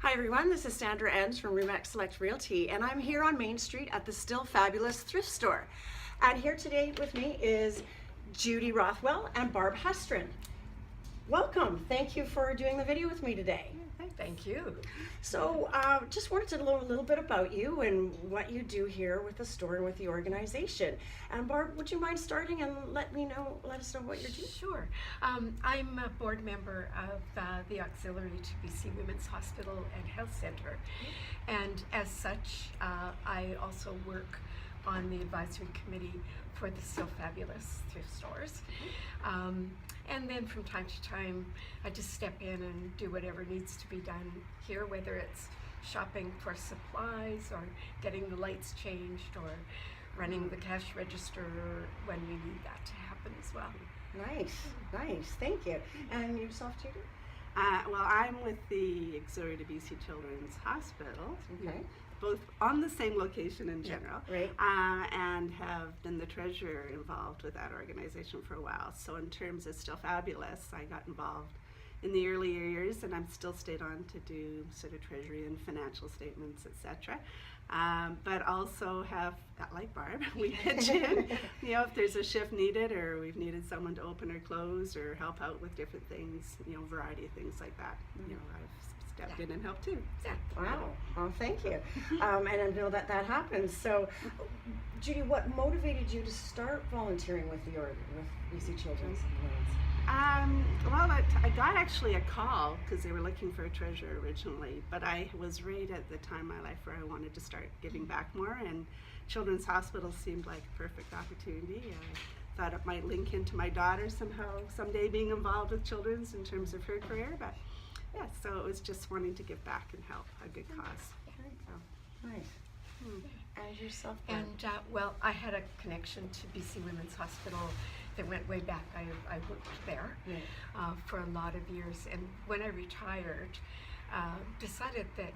Hi everyone, this is Sandra Enns from Remax Select Realty, and I'm here on Main Street at the Still Fabulous Thrift Store. And here today with me is Judy Rothwell and Barb Hestrin. Welcome. Thank you for doing the video with me today. Thank you. So just wanted to know a little bit about you and what you do here with the store and with the organization. And Barb, would you mind starting and let us know what you're doing? Sure. I'm a board member of the auxiliary to BC Women's Hospital and Health Center. And as such, I also work on the advisory committee for the Still Fabulous thrift stores. And then from time to time, I just step in and do whatever needs to be done here, whether it's shopping for supplies or getting the lights changed or running the cash register when we need that to happen as well. Nice, thank you. And yourself, Judy? Well, I'm with the Auxiliary to BC Children's Hospital. Okay. Both on the same location in general, right. And have been the treasurer involved with that organization for a while. So in terms of Still Fabulous, I got involved in the earlier years, and I'm still stayed on to do sort of treasury and financial statements, etc. But also have, like Barb, we pitch in, if there's a shift needed or we've needed someone to open or close or help out with different things, variety of things like that. I've stepped in and helped too. Wow. Well, thank you. And I know that happens. So, Judy, what motivated you to start volunteering with BC Children's? Well, I got actually a call because they were looking for a treasurer originally, but I was right at the time in my life where I wanted to start giving back more, and Children's Hospital seemed like a perfect opportunity. I thought it might link into my daughter someday being involved with children's in terms of her career, but yeah, so it was just wanting to give back and help a good cause. So. Nice. And yourself? And well, I had a connection to BC Women's Hospital that went way back. I worked there for a lot of years, and when I retired, decided that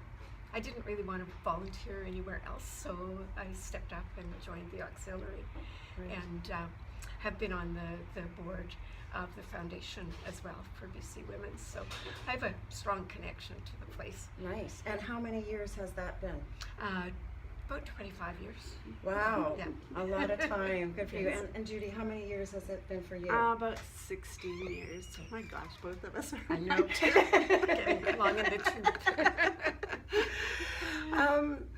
I didn't really want to volunteer anywhere else, so I stepped up and joined the auxiliary, and have been on the board of the foundation as well for BC Women's. So I have a strong connection to the place. Nice. And how many years has that been? About 25 years. Wow. Yeah. A lot of time. Good for you. And Judy, how many years has it been for you? About 16 years. Oh my gosh, both of us are. I know. Getting long in the tooth.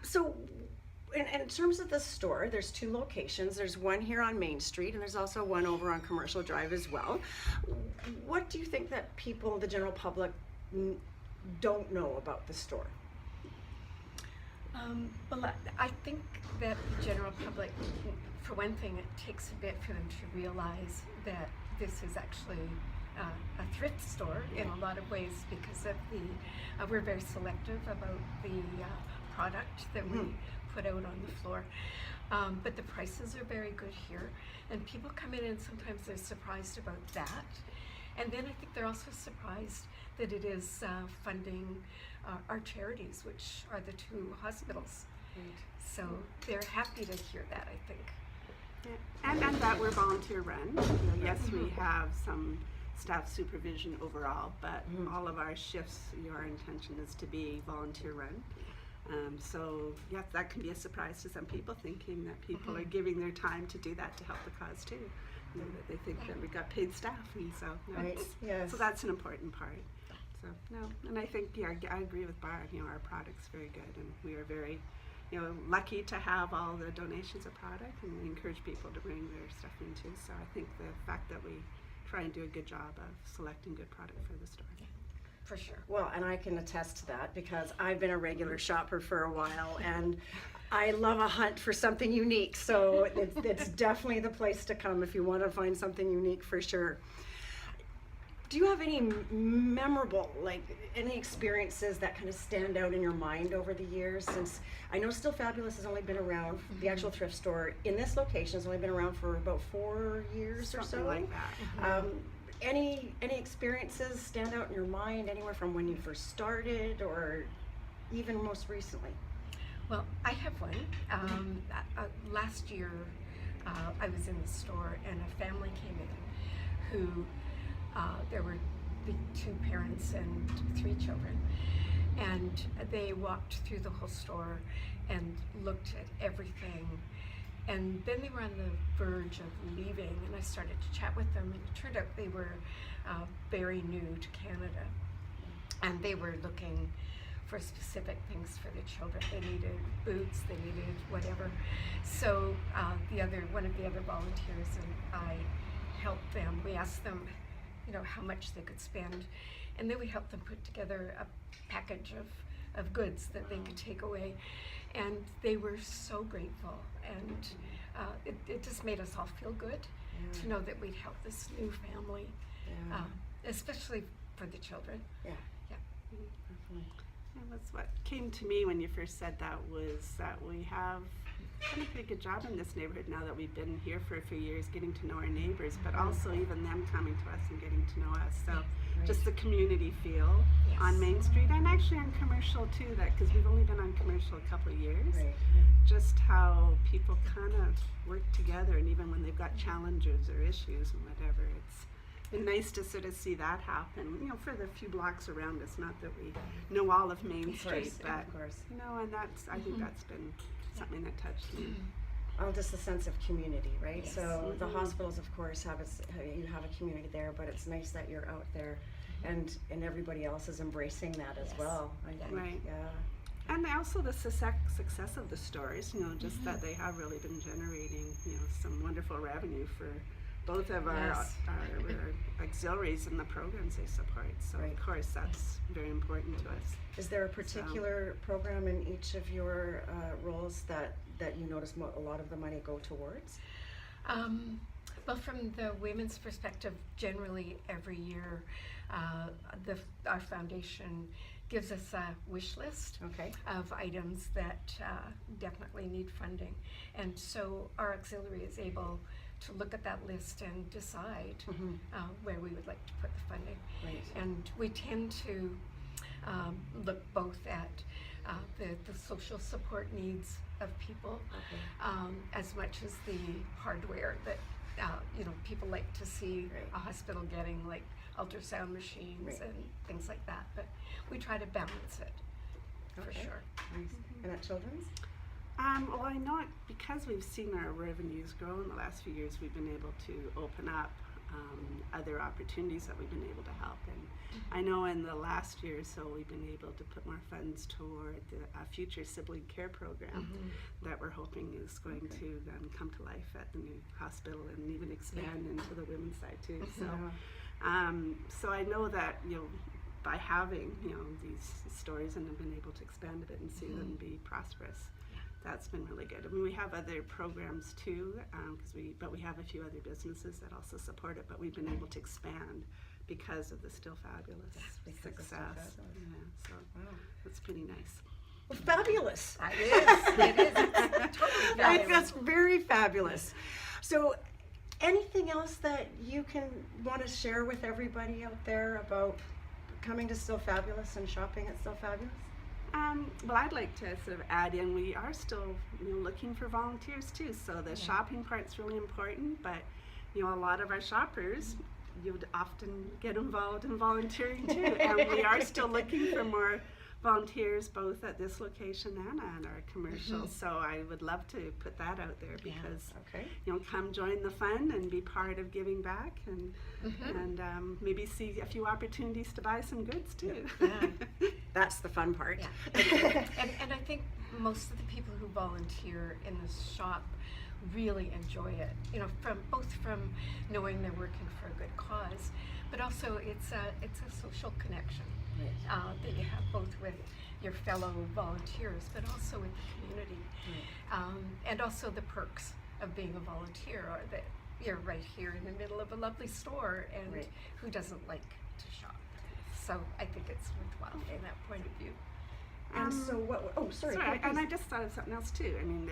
So, in terms of the store, there's two locations. There's one here on Main Street, and there's also one over on Commercial Drive as well. What do you think that people, the general public, don't know about the store? Well, I think that the general public, for one thing, it takes a bit for them to realize that this is actually a thrift store in a lot of ways, because of we're very selective about the product that we put out on the floor. But the prices are very good here, and people come in and sometimes they're surprised about that. And then I think they're also surprised that it is funding our charities, which are the two hospitals. So they're happy to hear that, I think. Yeah. And that we're volunteer run. Yes, we have some staff supervision overall, but all of our shifts, our intention is to be volunteer run. So yeah, that can be a surprise to some people, thinking that people are giving their time to do that to help the cause too. That they think that we got paid staff, and so Yes. So that's an important part. So and I think I agree with Barb. Our product's very good, and we are very lucky to have all the donations of product, and we encourage people to bring their stuff in too. So I think the fact that we try and do a good job of selecting good product for the store. For sure. Well, and I can attest to that because I've been a regular shopper for a while, and I love a hunt for something unique. So it's definitely the place to come if you want to find something unique, for sure. Do you have any memorable, any experiences that kind of stand out in your mind over the years? Since I know Still Fabulous has only been around, the actual thrift store in this location has only been around for about 4 years or so. Something like that. Any experiences stand out in your mind, anywhere from when you first started or even most recently? Well, I have one. Last year, I was in the store and a family came in who there were the 2 parents and 3 children, And they walked through the whole store and looked at everything. And then they were on the verge of leaving, and I started to chat with them, and it turned out they were very new to Canada. And they were looking for specific things for their children. They needed boots, they needed whatever. So one of the other volunteers and I helped them. We asked them, how much they could spend, and then we helped them put together a package of goods that they could take away. And they were so grateful, and it just made us all feel good to know that we'd help this new family, especially for the children. Yeah. And that's what came to me when you first said that, was that we have done a pretty good job in this neighborhood now that we've been here for a few years, getting to know our neighbors, but also even them coming to us and getting to know us. So just the community feel on Main Street, and actually on commercial too, because we've only been on commercial a couple of years. Just how people kind of work together, and even when they've got challenges or issues and whatever, it's been nice to sort of see that happen, for the few blocks around us. Not that we know all of Main Street, but and I think that's been something that touched me. Well, just a sense of community, right? Yes. So the hospitals, of course, you have a community there, but it's nice that you're out there, and everybody else is embracing that as well. I think. Right. Yeah. And also the success of the stores, just that they have really been generating, some wonderful revenue for both of our auxiliaries and the programs they support. So of course that's very important to us. Is there a particular program in each of your roles that you notice a lot of the money go towards? Well, from the women's perspective, generally every year our foundation gives us a wish list of items that definitely need funding. And so our auxiliary is able to look at that list and decide where we would like to put the funding. Right. And we tend to look both at the social support needs of people as much as the hardware that people like to see a hospital getting, like ultrasound machines and things like that. But we try to balance it for sure. Nice. And at Children's? Well, I know because we've seen our revenues grow in the last few years, we've been able to open up other opportunities that we've been able to help. And I know in the last year or so, we've been able to put more funds toward the future sibling care program that we're hoping is going to then come to life at the new hospital and even expand into the women's side too. So, so I know that by having these stories and have been able to expand a bit and see them be prosperous. That's been really good. I mean, we have other programs too, but we have a few other businesses that also support it. But we've been able to expand because of the Still Fabulous success. So that's pretty nice. Well, fabulous. It is. It's totally fabulous. That's very fabulous. So, anything else that you want to share with everybody out there about coming to Still Fabulous and shopping at Still Fabulous? Well, I'd like to sort of add in, we are still looking for volunteers too. So the shopping part's really important, but a lot of our shoppers, you would often get involved in volunteering too. And we are still looking for more volunteers both at this location and on our commercials. So I would love to put that out there because come join the fun and be part of giving back and maybe see a few opportunities to buy some goods too. That's the fun part. And I think most of the people who volunteer in this shop really enjoy it, from knowing they're working for a good cause, but also it's a social connection that you have both with your fellow volunteers, but also with the community, and also the perks of being a volunteer are that you're right here in the middle of a lovely store, and who doesn't like to shop? So I think it's worthwhile from that point of view. And so what? Oh, sorry. And I just thought of something else too. I mean,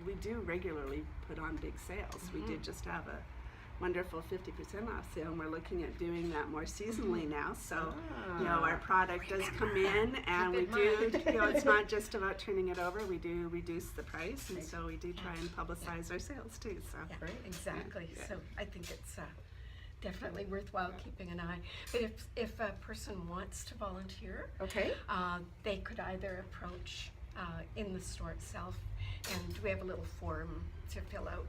we do regularly put on big sales. We did just have a wonderful 50% off sale, and we're looking at doing that more seasonally now. So, our product does come in, and we do, it's not just about turning it over. We do reduce the price, and so we do try and publicize our sales too. So, exactly. So I think it's definitely worthwhile keeping an eye. But if a person wants to volunteer, Okay. they could either approach in the store itself, and we have a little form to fill out,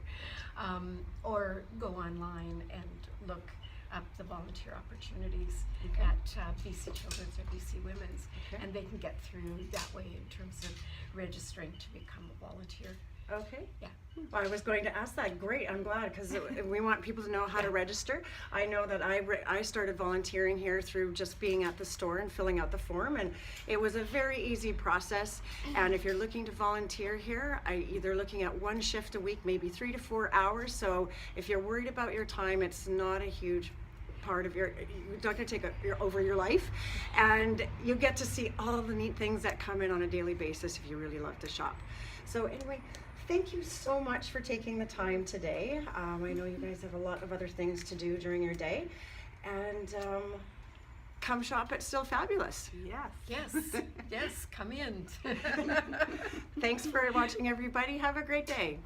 or go online and look up the volunteer opportunities Okay. at BC Children's or BC Women's, Okay. and they can get through that way in terms of registering to become a volunteer. Okay. Yeah. Well, I was going to ask that. Great, I'm glad, because we want people to know how to register. I know that I started volunteering here through just being at the store and filling out the form, and it was a very easy process. And if you're looking to volunteer here, you're looking at 1 shift a week, maybe 3 to 4 hours. So if you're worried about your time, it's not a huge part of you're not going to take over your life, and you get to see all the neat things that come in on a daily basis if you really love to shop. So anyway, thank you so much for taking the time today. I know you guys have a lot of other things to do during your day, and come shop at Still Fabulous. Yes. Yes, yes, come in. Thanks for watching, everybody. Have a great day.